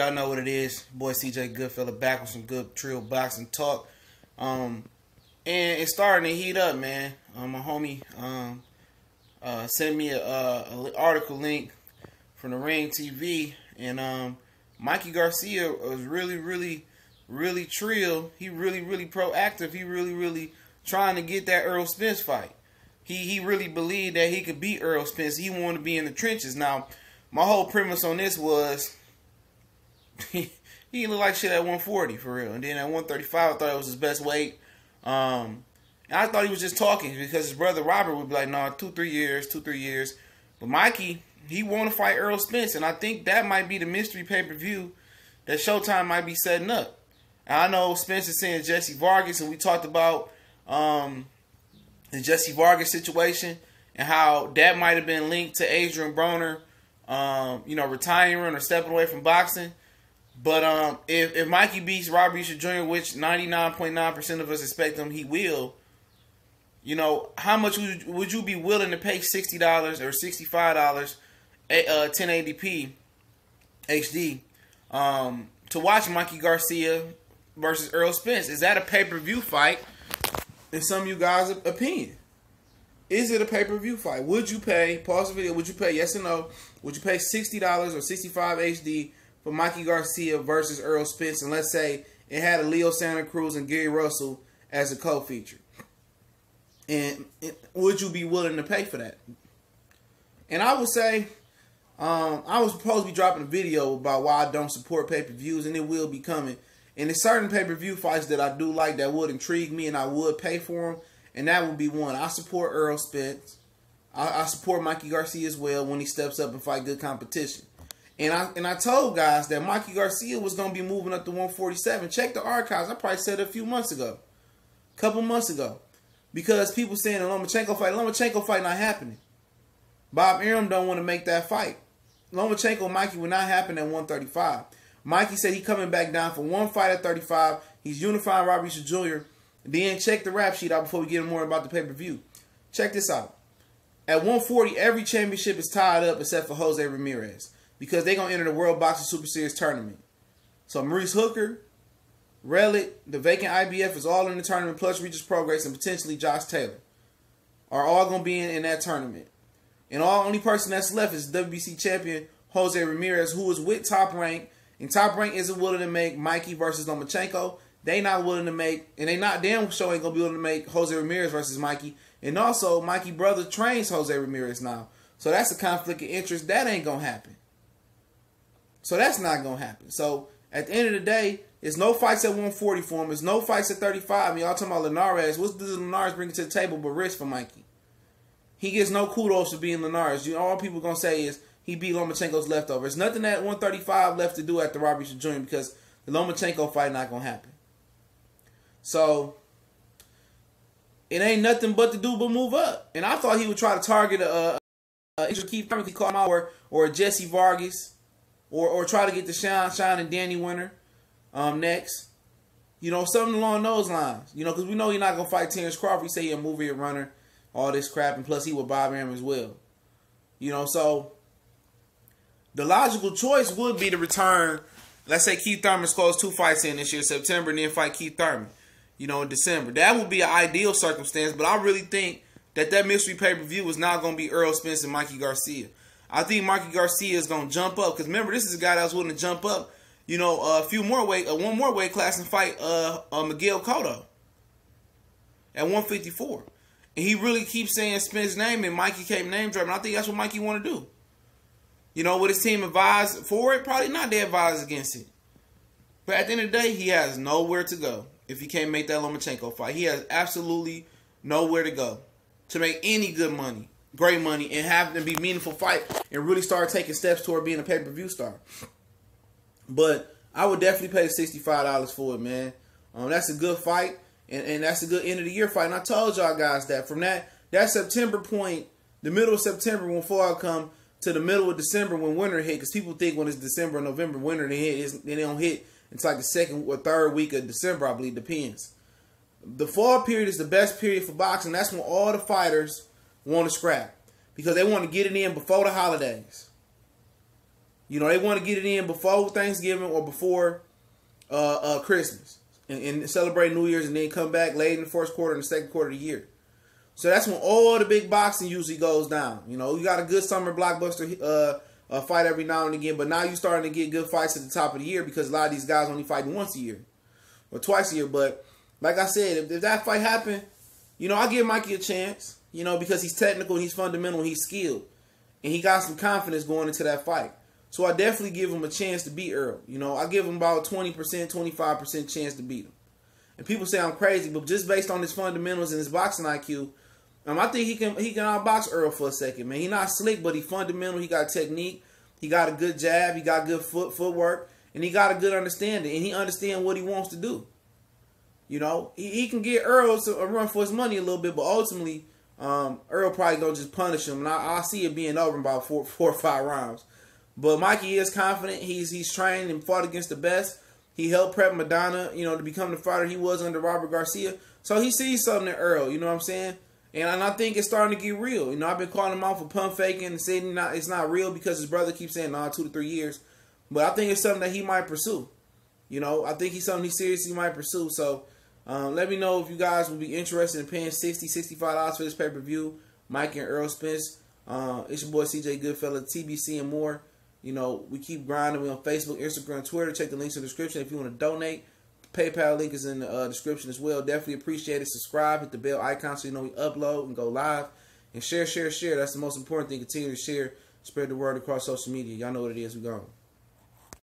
y'all know what it is. Boy CJ Goodfella back with some good trill boxing talk. And it's starting to heat up, man. My homie sent me an article link from the Ring TV, and Mikey Garcia was really trill. He really proactive. He really trying to get that Errol Spence fight. He really believed that he could beat Errol Spence. He wanted to be in the trenches. Now, my whole premise on this was he looked like shit at 140 for real, and then at 135 I thought it was his best weight. And I thought he was just talking because his brother Robert would be like, "No, 2-3 years." But Mikey, he want to fight Errol Spence, and I think that might be the mystery pay-per-view that Showtime might be setting up. And I know Spence is saying Jesse Vargas, and we talked about the Jesse Vargas situation and how that might have been linked to Adrian Broner, retiring or stepping away from boxing. But if Mikey beats Robert Easter Jr., which 99.9% of us expect him, he will. How much would you be willing to pay $60 or $65, 1080p HD, to watch Mikey Garcia versus Errol Spence? Is that a pay-per-view fight? In some of you guys' opinion, is it a pay-per-view fight? Would you pay? Pause the video. Would you pay? Yes or no? Would you pay $60 or 65 HD for Mikey Garcia versus Errol Spence? And let's say it had a Leo Santa Cruz and Gary Russell as a co-feature. And would you be willing to pay for that? And I would say, I was supposed to be dropping a video about why I don't support pay-per-views, and it will be coming. And there's certain pay-per-view fights that I do like that would intrigue me and I would pay for them. And that would be one. I support Errol Spence. I support Mikey Garcia as well when he steps up and fight good competition. And I told guys that Mikey Garcia was going to be moving up to 147. Check the archives. I probably said it a couple months ago. Because people saying the Lomachenko fight not happening. Bob Arum don't want to make that fight. Lomachenko and Mikey will not happen at 135. Mikey said he's coming back down for one fight at 35. He's unifying Robert Easter Jr. Then check the rap sheet out before we get more about the pay-per-view. Check this out. At 140, every championship is tied up except for Jose Ramirez, because they're going to enter the World Boxing Super Series tournament. So Maurice Hooker, Relic, the vacant IBF is all in the tournament, plus Regis Progress and potentially Josh Taylor are all going to be in that tournament. And only person that's left is WBC champion Jose Ramirez, who is with Top Rank. And Top Rank isn't willing to make Mikey versus Lomachenko. They not willing to make, and they not damn sure ain't going to be willing to make Jose Ramirez versus Mikey. And also, Mikey brother trains Jose Ramirez now. So that's a conflict of interest. That ain't going to happen. So that's not going to happen. So at the end of the day, there's no fights at 140 for him. There's no fights at 35. Y'all talking about Linares. What does Linares bring to the table but risk for Mikey? He gets no kudos for being Linares. All people going to say is he beat Lomachenko's leftovers. There's nothing at 135 left to do after Robert Easter Jr. because the Lomachenko fight not going to happen. So it ain't nothing but to do but move up. And I thought he would try to target Keith Thurman, he called him out, or a Jesse Vargas, or try to get the Sean and Danny winner next. Something along those lines. Because we know he's not going to fight Terrence Crawford. He say he's a movie runner, all this crap, and plus he with Bob Arum as well. So the logical choice would be to return. Let's say Keith Thurman scores 2 fights in this year, September, and then fight Keith Thurman, in December. That would be an ideal circumstance, but I really think that mystery pay-per-view is not going to be Errol Spence and Mikey Garcia. I think Mikey Garcia is going to jump up, because remember, this is a guy that was willing to jump up, one more weight class and fight Miguel Cotto at 154. And he really keeps saying Spence's name, and Mikey kept name dropping. I think that's what Mikey want to do. Would his team advise for it? Probably not. They advise against it. But at the end of the day, he has nowhere to go if he can't make that Lomachenko fight. He has absolutely nowhere to go to make any good money, great money, and have it be a meaningful fight and really start taking steps toward being a pay-per-view star. But I would definitely pay $65 for it, man. That's a good fight, and that's a good end of the year fight. And I told y'all guys that from that September point, the middle of September when fall come, to the middle of December when winter hit, because people think when it's December or November, winter they don't hit until like the second or third week of December, I believe, depends. The fall period is the best period for boxing. That's when all the fighters want to scrap, because they want to get it in before the holidays. You know, they want to get it in before Thanksgiving or before Christmas and celebrate New Year's and then come back late in the first quarter and the second quarter of the year. So that's when all the big boxing usually goes down. You know, you got a good summer blockbuster fight every now and again, but now you're starting to get good fights at the top of the year because a lot of these guys only fight once a year or twice a year. But like I said, if that fight happened, you know, I give Mikey a chance, you know, because he's technical, he's fundamental, and he's skilled. And he got some confidence going into that fight. So I definitely give him a chance to beat Errol. You know, I give him about 20%, 25% chance to beat him. And people say I'm crazy, but just based on his fundamentals and his boxing IQ, I think he can outbox Errol for a second, man. He's not slick, but he's fundamental. He got technique. He got a good jab. He got good footwork. And he got a good understanding. And he understands what he wants to do. You know, he can get Errol a run for his money a little bit, but ultimately, Errol probably going to just punish him. And I see it being over in about four or five rounds. But Mikey is confident. He's trained and fought against the best. He helped prep Madonna, you know, to become the fighter he was under Robert Garcia. So he sees something in Errol, you know what I'm saying? And I think it's starting to get real. You know, I've been calling him out for pump faking and saying it's not real because his brother keeps saying, 2 to 3 years. But I think it's something that he might pursue. You know, I think he's something he seriously might pursue. So let me know if you guys would be interested in paying $60, $65 for this pay-per-view. Mikey and Errol Spence. It's your boy CJ Goodfella, TBC and more. You know, we keep grinding. We're on Facebook, Instagram, Twitter. Check the links in the description if you want to donate. PayPal link is in the description as well. Definitely appreciate it. Subscribe, hit the bell icon so you know we upload and go live. And share. That's the most important thing. Continue to share. Spread the word across social media. Y'all know what it is. We're gone.